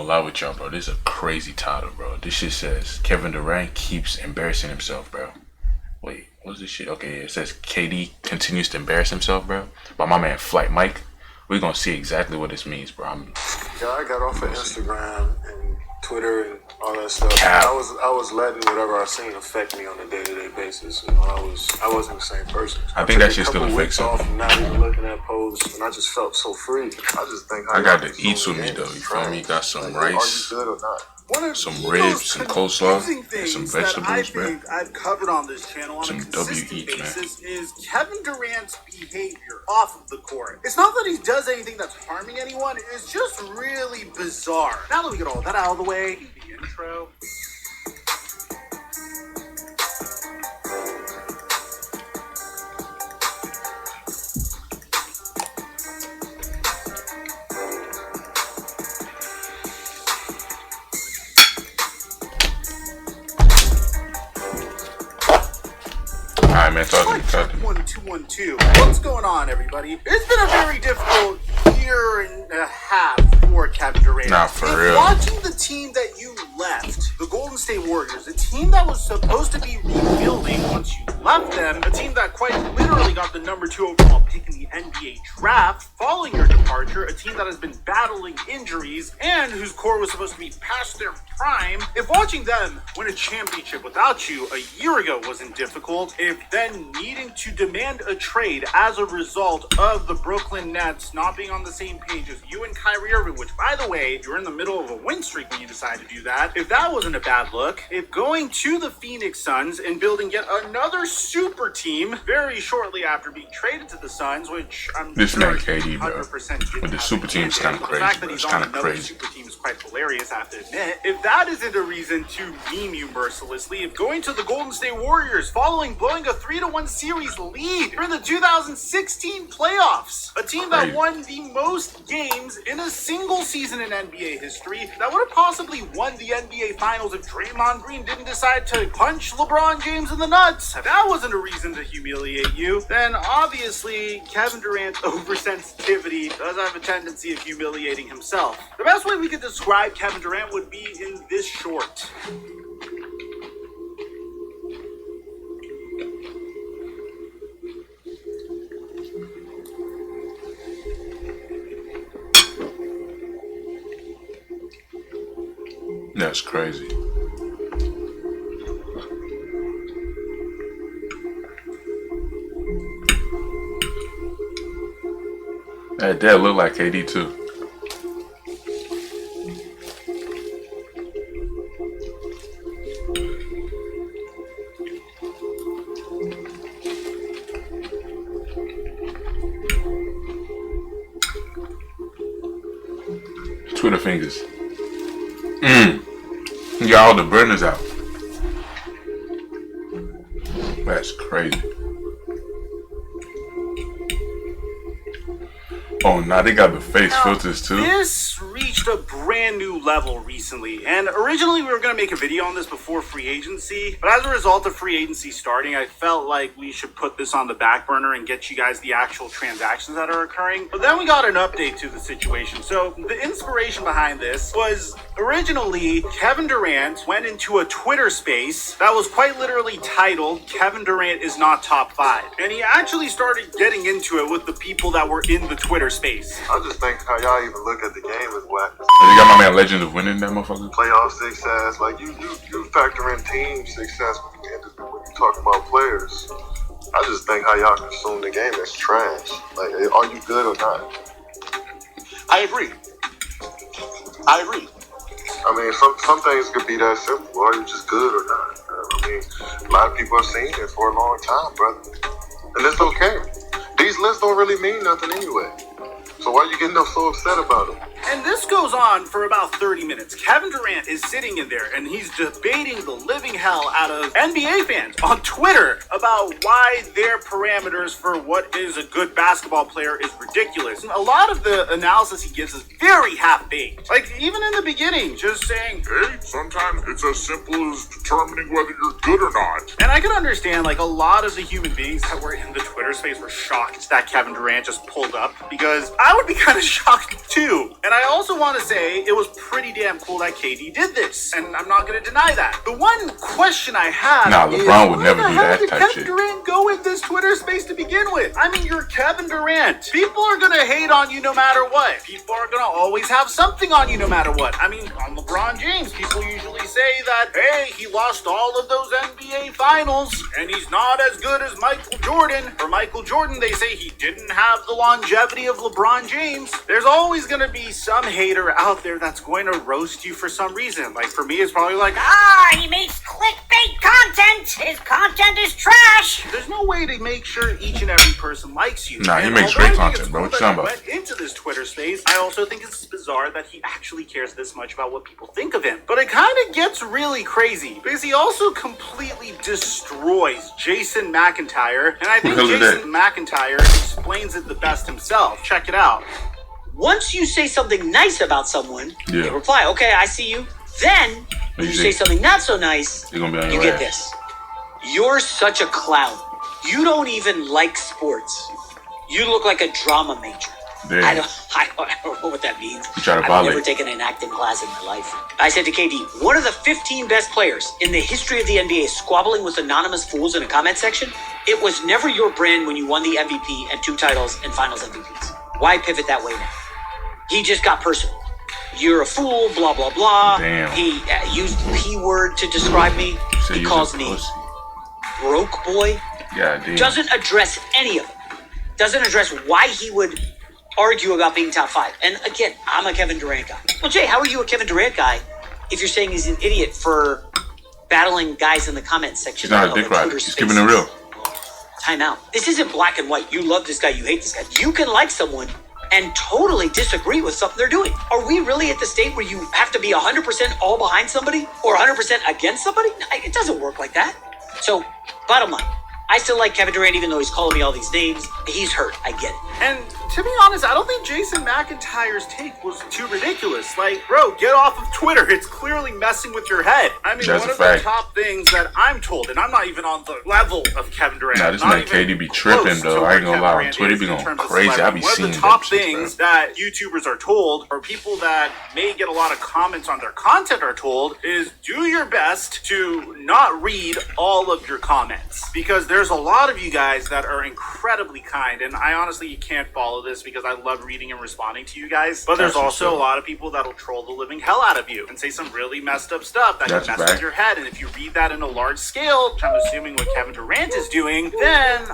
gonna lie with y'all, bro. This is a crazy title, bro. This shit says Kevin Durant keeps embarrassing himself, bro. Wait, what's this shit? Okay, it says KD continues to embarrass himself, bro. By my man Flight Mike. We're gonna see exactly what this means, bro. Yeah, I got off of Instagram and Twitter and all that stuff. I was letting whatever I seen affect me on a day-to-day basis. You know, I wasn't the same person. I think that shit still affects me. Off, not even looking at posts, and I just felt so free. I just think I got the eats with me though. You feel me? Got some rice. Are you good or not? Some ribs, some coleslaw, and some vegetables, bro. I've covered on this channel on some a consistent W-eats, basis is Kevin Durant's behavior off of the court. It's not that he does anything that's harming anyone, it's just really bizarre. Now that we get all that out of the way, the intro. Alright, man, talk to me. 1212. What's going on, everybody? It's been a very difficult year and a half for Kevin Durant. Nah, for real. Watching the team that you left, the Golden State Warriors, a team that was supposed to be rebuilding once you left them, a team that quite literally got the #2 overall pick in the NBA draft following your departure, a team that has been battling injuries and whose core was supposed to be past their prime. If watching them win a championship without you a year ago wasn't difficult, if then needing to demand a trade as a result of the Brooklyn Nets not being on the same page as you and Kyrie Irving, which, by the way, you're in the middle of a win streak when you decide to do that, if that wasn't a bad look, if going to the Phoenix Suns and building yet another super team very shortly after being traded to the Suns, which I'm this sure man KD, bro. 100% With the super team is kind of crazy, the fact that bro. he's It's on kind of another crazy. super team is quite hilarious, I have to admit. If that isn't a reason to meme you mercilessly, if going to the Golden State Warriors following blowing a 3-1 series lead for the 2016 playoffs, a team that won the most games in a single season in NBA history, that would have possibly won the NBA Finals if Draymond Green didn't decide to punch LeBron James in the nuts. If that wasn't a reason to humiliate you, then obviously Kevin Durant's oversensitivity does have a tendency of humiliating himself. The best way we could describe Kevin Durant would be in this short. That's crazy. That dad look like KD too. Twitter fingers. You got all the burners out. That's crazy. Oh, now they got the face filters too. This reached a brand new level recently, and originally we were going to make a video on this before free agency, but as a result of free agency starting, I felt like we should put this on the back burner and get you guys the actual transactions that are occurring. But then we got an update to the situation. So the inspiration behind this was originally Kevin Durant went into a Twitter space that was quite literally titled Kevin Durant is not top 5, and he actually started getting into it with the people that were in the Twitter space. I just think how y'all even look at the game is whack. You got my man Legend of winning that motherfucker. Playoff success, like you factor in team success when you talk about players. I just think how y'all consume the game is trash. Like, are you good or not? I agree. I mean, some things could be that simple. Are you just good or not? I mean, a lot of people have seen it for a long time, brother. And it's okay. These lists don't really mean nothing anyway. So why are you getting so upset about them? And this goes on for about 30 minutes. Kevin Durant is sitting in there and he's debating the living hell out of NBA fans on Twitter about why their parameters for what is a good basketball player is ridiculous. And a lot of the analysis he gives is very half-baked. Like, even in the beginning, just saying, hey, sometimes it's as simple as determining whether you're good or not. And I can understand, like, a lot of the human beings that were in the Twitter space were shocked that Kevin Durant just pulled up, because I would be kind of shocked too. And And I also want to say it was pretty damn cool that KD did this, and I'm not going to deny that. The one question I have is, LeBron would never where do the hell that did type Kevin shit. Durant go in this Twitter space to begin with? I mean, you're Kevin Durant. People are going to hate on you no matter what. People are going to always have something on you no matter what. I mean, on LeBron James, people usually say that, hey, he lost all of those NBA finals, and he's not as good as Michael Jordan. For Michael Jordan, they say he didn't have the longevity of LeBron James. There's always going to be some hater out there that's going to roast you for some reason. Like, for me, it's probably like, he makes clickbait content. His content is trash. there's no way to make sure each and every person likes you. Nah, he And makes although great I think content, it's bro. cool What you that talking he about? went into this Twitter space, I also think it's bizarre that he actually cares this much about what people think of him. But it kind of gets really crazy because he also completely destroys Jason McIntyre, and I think Who the hell is Jason McIntyre explains it the best himself. Check it out. Once you say something nice about someone, Yeah. they reply, okay, I see you. Then, when you you say see? something not so nice, You're gonna be on you your get ass. this. You're such a clown. You don't even like sports. You look like a drama major. Damn. I don't know what that means. You try to I've violate. never taken an acting class in my life. I said to KD, one of the 15 best players in the history of the NBA is squabbling with anonymous fools in a comment section. It was never your brand when you won the MVP and 2 titles and finals MVPs. Why pivot that way now? He just got personal. You're a fool, blah, blah, blah. Damn. He used P word to describe me. So He you calls a me pussy. broke boy. Yeah, damn. Doesn't address any of it. Doesn't address why he would argue about being top 5. And again, I'm a Kevin Durant guy. Well, Jay, how are you a Kevin Durant guy if you're saying he's an idiot for battling guys in the comment section? He's not a of dick the rider. Twitter He's keeping it real. Time out. This isn't black and white. You love this guy, you hate this guy. You can like someone and totally disagree with something they're doing. Are we really at the state where you have to be 100% all behind somebody or 100% against somebody? No, it doesn't work like that. So, bottom line, I still like Kevin Durant even though he's calling me all these names. He's hurt. I get it. And to be honest, I don't think Jason McIntyre's take was too ridiculous. Like, bro, get off of Twitter. It's clearly messing with your head. I mean, That's one a of fact. the top things that I'm told, and I'm not even on the level of Kevin Durant. Nah, this not man even KD be tripping, close though. to I ain't where gonna lie. On Kevin Durant Twitter, is be in going terms of crazy. I celebrity. be One seeing of the top them shits, things bro. that YouTubers are told, or people that may get a lot of comments on their content are told, is do your best to not read all of your comments. Because there's a lot of you guys that are incredibly kind, and I honestly can't follow this because I love reading and responding to you guys. But there's That's also what's a up. lot of people that'll troll the living hell out of you and say some really messed up stuff that That's can a mess with fact. your head. And if you read that in a large scale, which I'm assuming what Kevin Durant is doing, then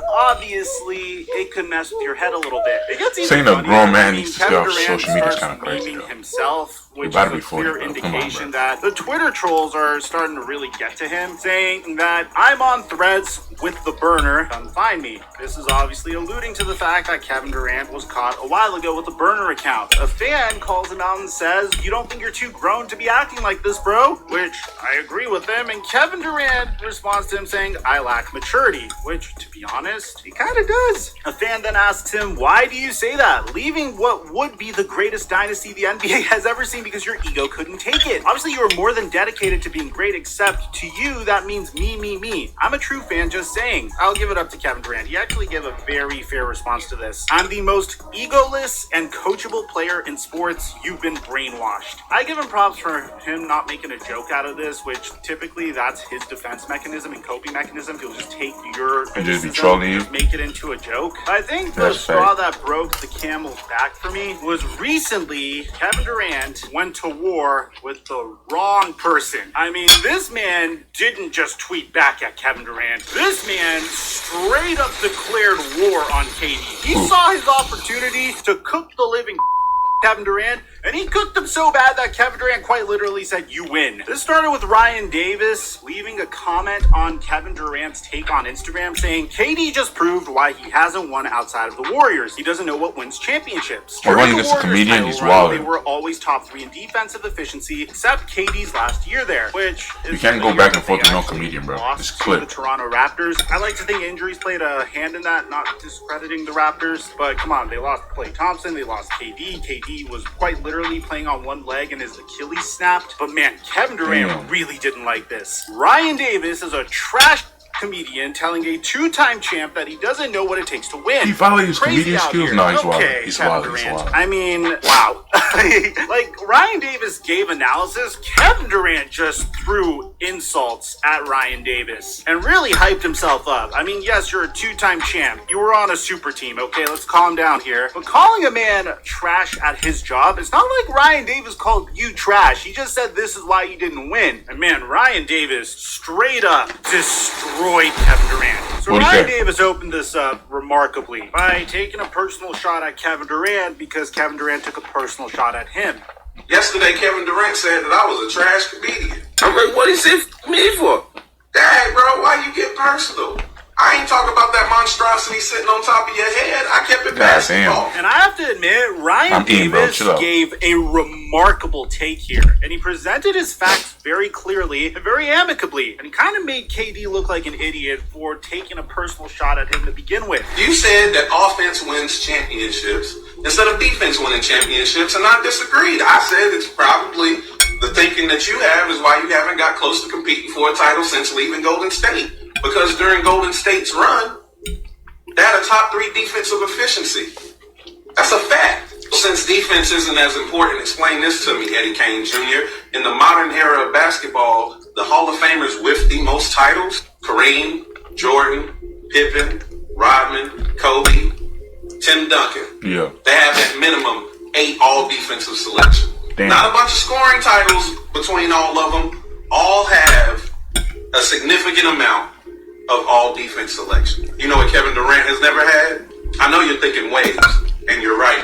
obviously it could mess with your head a little bit. It gets even Saying a funnier. grown man I mean, needs to Kevin stay off Durant social media is starts kinda crazy, memeing though. himself, which about is to a be 40, clear bro. Come on, indication bro. that the Twitter trolls are starting to really get to him, saying that I'm on threads with the burner, come find me. This is obviously alluding to the fact that Kevin Durant was caught a while ago with a burner account. A fan calls him out and says, you don't think you're too grown to be acting like this, bro? Which I agree with him, and Kevin Durant responds to him saying, I lack maturity, which, to be honest, he kind of does. A fan then asks him, why do you say that? Leaving what would be the greatest dynasty the NBA has ever seen because your ego couldn't take it. Obviously, you are more than dedicated to being great, except to you, that means me, me, me. I'm a true fan, just saying. I'll give it up to Kevin Durant. He actually gave a very fair response to this. I'm the most egoless and coachable player in sports. You've been brainwashed. I give him props for him not making a joke out of this, which typically that's his defense mechanism and coping mechanism. He'll just take your just be criticism trolling you. and make it into a joke. I think the That's straw fact. that broke the camel's back for me was recently Kevin Durant went to war with the wrong person. I mean, this man didn't just tweet back at Kevin Durant. This man straight up declared war on KD. He saw his opportunity to cook the living Kevin Durant, and he cooked him so bad that Kevin Durant quite literally said, you win. This started with Ryan Davis leaving a comment on Kevin Durant's take on Instagram saying, KD just proved why he hasn't won outside of the Warriors. He doesn't know what wins championships. Well, During running the against a Warriors comedian, title he's run, wilding. They were always top 3 in defensive efficiency, except KD's last year there, which is You can't the go year back that and forth they with no actually comedian, bro. lost It's to clip. the Toronto Raptors. I like to think injuries played a hand in that, not discrediting the Raptors, but come on, they lost Klay Thompson, they lost KD. KD was quite literally playing on one leg and his Achilles snapped. But man, Kevin Durant Damn. really didn't like this. Ryan Davis is a trash comedian telling a two-time champ that he doesn't know what it takes to win. He violated his Crazy comedian out skills? here. No, he's wild. Okay, He's Kevin wild. He's Durant. wild. I mean, wow. Like, Ryan Davis gave analysis. Kevin Durant just threw insults at Ryan Davis and really hyped himself up. I mean, yes, you're a two-time champ. You were on a super team, okay? Let's calm down here. But calling a man trash at his job, it's not like Ryan Davis called you trash. He just said this is why you didn't win. And man, Ryan Davis straight up destroyed Kevin Durant. So Ryan Davis opened this up remarkably by taking a personal shot at Kevin Durant because Kevin Durant took a personal shot at him. Yesterday, Kevin Durant said that I was a trash comedian. I'm like, what is it me for? Dang, bro, why you get personal? I ain't talking about that monstrosity sitting on top of your head. I kept it basketball. And I have to admit, Ryan Davis gave a remarkable take here. And he presented his facts very clearly and very amicably. And he kind of made KD look like an idiot for taking a personal shot at him to begin with. You said that offense wins championships instead of defense winning championships, and I disagreed. I said it's probably the thinking that you have is why you haven't got close to competing for a title since leaving Golden State. Because during Golden State's run, they had a top 3 defensive efficiency. That's a fact. Since defense isn't as important, explain this to me, Eddie Kane Jr. In the modern era of basketball, the Hall of Famers with the most titles, Kareem, Jordan, Pippen, Rodman, Kobe, Tim Duncan. Yeah. They have at minimum 8 all-defensive selections. Damn. Not a bunch of scoring titles between all of them. All have a significant amount of all defense selection. You know what Kevin Durant has never had? I know you're thinking waves, and you're right.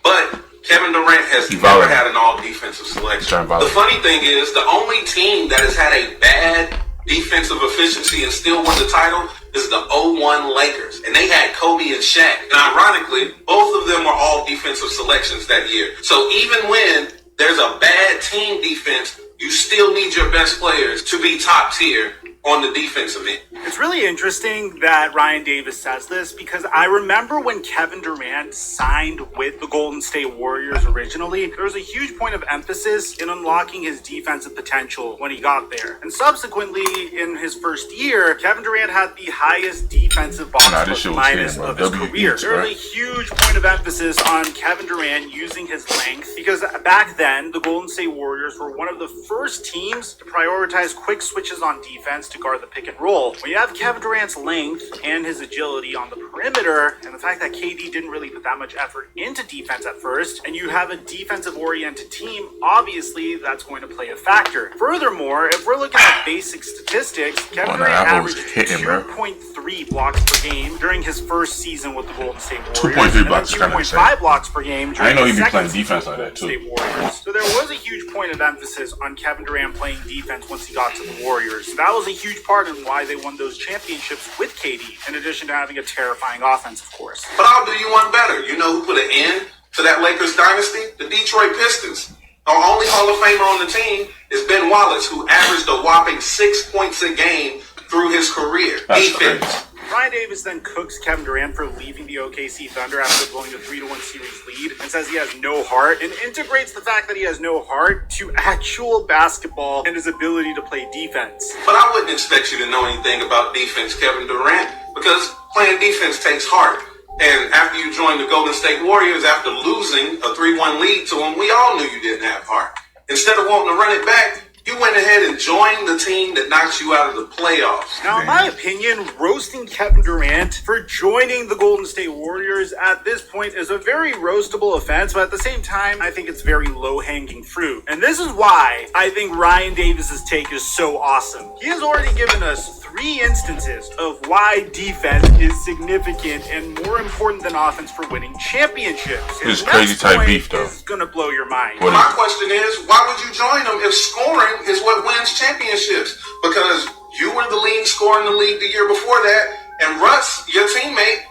But Kevin Durant has never had an all defensive selection. The funny thing is, the only team that has had a bad defensive efficiency and still won the title is the 01 Lakers. And they had Kobe and Shaq. And ironically, both of them were all defensive selections that year. So even when there's a bad team defense, you still need your best players to be top tier on the defensive end. It's really interesting that Ryan Davis says this because I remember when Kevin Durant signed with the Golden State Warriors originally, there was a huge point of emphasis in unlocking his defensive potential when he got there. And subsequently, in his first year, Kevin Durant had the highest defensive box plus minus of his career. There was a huge point of emphasis on Kevin Durant using his length because back then, the Golden State Warriors were one of the first teams to prioritize quick switches on defense to guard the pick and roll. When you have Kevin Durant's length and his agility on the perimeter, and the fact that KD didn't really put that much effort into defense at first, and you have a defensive-oriented team, obviously that's going to play a factor. Furthermore, if we're looking at basic statistics, Kevin Durant averaged 2.3 blocks per game during his first season with the Golden State Warriors, 2.3 blocks, 2.5 blocks per game during the the playing second defense season like with the that Golden State Warriors. So there was a huge point of emphasis on Kevin Durant playing defense once he got to the Warriors. That was a huge part in why they won those championships with KD, in addition to having a terrifying offense, of course. But I'll do you one better. You know who put an end to that Lakers dynasty? The Detroit Pistons. The only Hall of Famer on the team is Ben Wallace, who averaged a whopping 6 points a game through his career. Defense. Ryan Davis then cooks Kevin Durant for leaving the OKC Thunder after blowing a 3-1 series lead and says he has no heart, and integrates the fact that he has no heart to actual basketball and his ability to play defense. But I wouldn't expect you to know anything about defense, Kevin Durant, because playing defense takes heart. And after you joined the Golden State Warriors after losing a 3-1 lead to them, we all knew you didn't have heart. Instead of wanting to run it back, you went ahead and joined the team that knocked you out of the playoffs. Now, in my opinion, roasting Kevin Durant for joining the Golden State Warriors at this point is a very roastable offense, but at the same time, I think it's very low-hanging fruit. And this is why I think Ryan Davis's take is so awesome. He has already given us 3 instances of why defense is significant and more important than offense for winning championships. This crazy type beef, though. It's gonna blow your mind. My question is, why would you join them if scoring is what wins championships? Because you were the leading scorer in the league the year before that, and Russ, your teammate,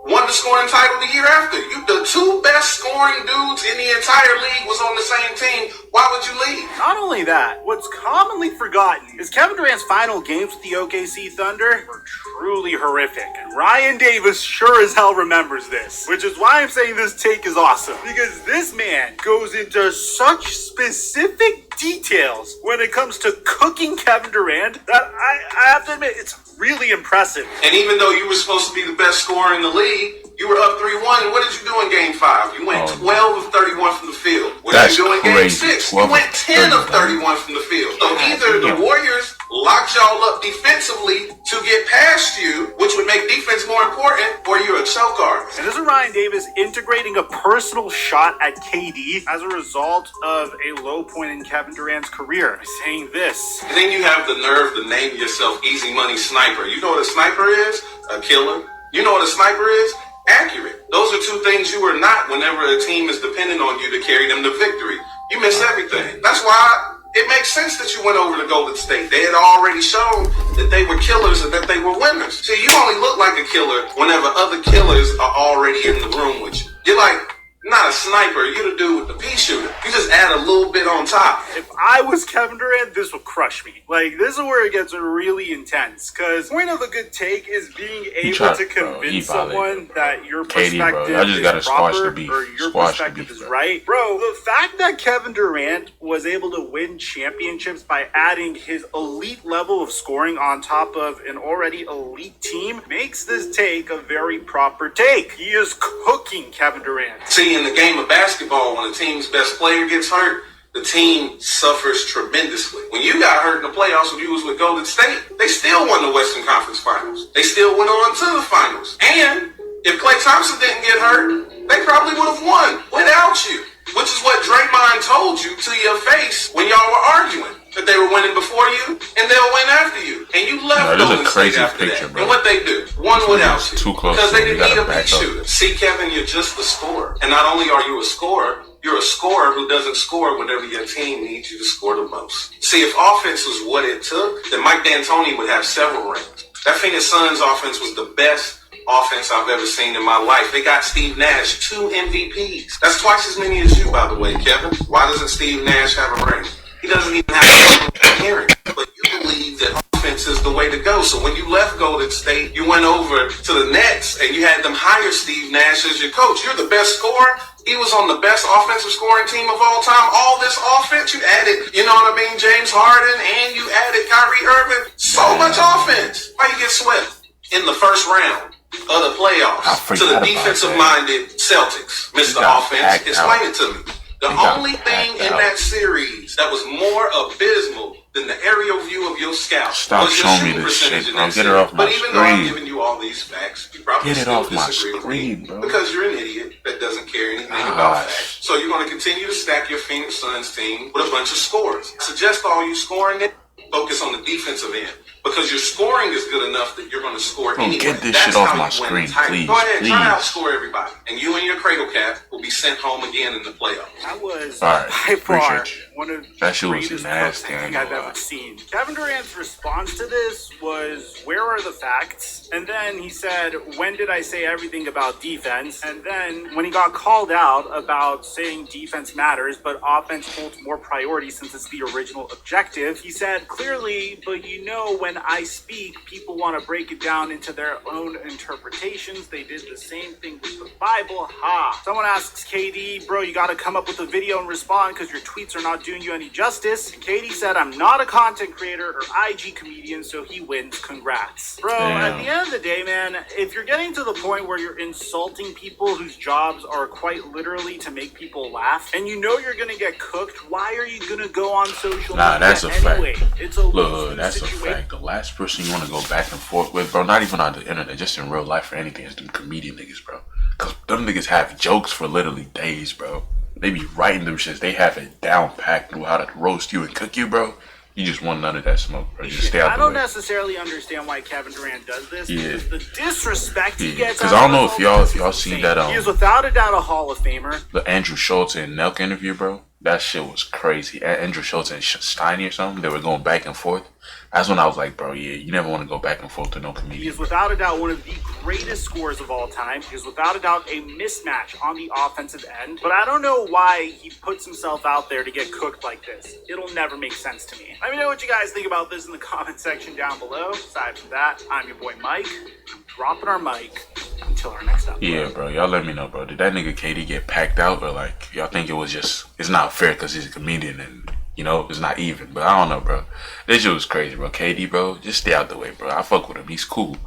won the scoring title the year after. You, the 2 best scoring dudes in the entire league was on the same team. Why would you leave? Not only that, what's commonly forgotten is Kevin Durant's final games with the OKC Thunder were truly horrific. And Ryan Davis sure as hell remembers this, which is why I'm saying this take is awesome. Because this man goes into such specific details when it comes to cooking Kevin Durant that I have to admit, it's really impressive. And even though you were supposed to be the best scorer in the league, you were up 3-1. What did you do in Game 5? You went 12 of 31 from the field. What did you do in Game 6? You went 10 of 31 from the field. So either the Warriors locked y'all up defensively to get past you, which would make defense more important, or you're a choke artist. And this is Ryan Davis integrating a personal shot at KD as a result of a low point in Kevin Durant's career, saying this. And then you have the nerve to name yourself Easy Money Sniper. You know what a sniper is? A killer. You know what a sniper is? Accurate. Those are two things you are not whenever a team is dependent on you to carry them to victory. You miss everything. That's why it makes sense that you went over to Golden State. They had already shown that they were killers and that they were winners. See, you only look like a killer whenever other killers are already in the room with you. You're like, not a sniper, you're the dude with the pea shooter. You just add a little bit on top. If I was Kevin Durant, this would crush me. Like, this is where it gets really intense. Because the point of a good take is being able to convince someone that your perspective is proper or your perspective is right. Bro, the fact that Kevin Durant was able to win championships by adding his elite level of scoring on top of an already elite team makes this take a very proper take. He is cooking Kevin Durant. See, in the game of basketball, when a team's best player gets hurt, the team suffers tremendously. When you got hurt in the playoffs when you was with Golden State, they still won the Western Conference Finals. They still went on to the finals. And if Klay Thompson didn't get hurt, they probably would have won without you. Which is what Draymond told you to your face when y'all were arguing. That they were winning before you, and they'll win after you. And you left Golden State after that. Bro. And what they do? Won without you. Because they didn't need a big shooter. See, Kevin, you're just a scorer. And not only are you a scorer, you're a scorer who doesn't score whenever your team needs you to score the most. See, if offense was what it took, then Mike D'Antoni would have several rings. That Phoenix Suns offense was the best offense I've ever seen in my life. They got Steve Nash 2 MVPs. That's twice as many as you, by the way, Kevin. Why doesn't Steve Nash have a ring? He doesn't even have a hearing. But you believe that offense is the way to go. So when you left Golden State, you went over to the Nets and you had them hire Steve Nash as your coach. You're the best scorer. He was on the best offensive scoring team of all time. All this offense, you added, you know what I mean, James Harden, and you added Kyrie Irving. So much offense. Why you get swept in the first round of the playoffs to the defensive-minded Celtics? Mr. Offense, explain it to me. The only thing in that series that was more abysmal than the aerial view of your scalp was your shooting percentage in that series. But even though I'm giving you all these facts, you probably still disagree with me because you're an idiot that doesn't care anything about facts. So you're going to continue to stack your Phoenix Suns team with a bunch of scores. I suggest all you scoring it, focus on the defensive end. Because your scoring is good enough that you're going to score anyway. Get this shit off my screen, please. Go ahead, try to outscore everybody. And you and your cradle cap will be sent home again in the playoffs. That was by far one of the greatest things I've ever seen. Kevin Durant's response to this was, where are the facts? And then he said, when did I say everything about defense? And then when he got called out about saying defense matters, but offense holds more priority since it's the original objective, he said, clearly, but you know when I speak, people want to break it down into their own interpretations. They did the same thing with the Bible. Ha! Someone asks KD, bro, you got to come up with a video and respond because your tweets are not doing you any justice. KD said, I'm not a content creator or IG comedian, so he wins. Congrats. Bro, at the end of the day, man, if you're getting to the point where you're insulting people whose jobs are quite literally to make people laugh, and you know you're going to get cooked, why are you going to go on social media that's a anyway? fact. It's a Look, that's a fact. The last person you want to go back and forth with, bro, not even on the internet, just in real life or anything, is them comedian niggas, bro. Because them niggas have jokes for literally days, bro. They be writing them shits. They have it down packed through how to roast you and cook you, bro. You just want none of that smoke, bro. You just stay out the way. I don't necessarily understand why Kevin Durant does this. Because the disrespect he gets. Because I don't know if y'all seen that. He is without a doubt a Hall of Famer. The Andrew Schultz and Nelk interview, bro. That shit was crazy. Andrew Schultz and Steiny or something, they were going back and forth. That's when I was like, bro, yeah, you never want to go back and forth to no comedian. He is without a doubt one of the greatest scorers of all time. He is without a doubt a mismatch on the offensive end. But I don't know why he puts himself out there to get cooked like this. It'll never make sense to me. Let me know what you guys think about this in the comment section down below. Aside from that, I'm your boy Mike. I'm dropping our mic until our next episode. Yeah, bro, y'all let me know, bro. Did that nigga KD get packed out? Or like, y'all think it was just, it's not fair because he's a comedian and You know, it's not even. But I don't know, bro. This shit was crazy, bro. KD, bro, just stay out the way, bro. I fuck with him. He's cool.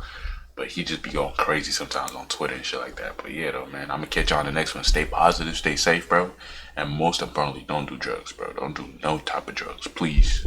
But he just be going crazy sometimes on Twitter and shit like that. But yeah, though, man, I'm gonna catch y'all on the next one. Stay positive, stay safe, bro. And most importantly, don't do drugs, bro. Don't do no type of drugs, please.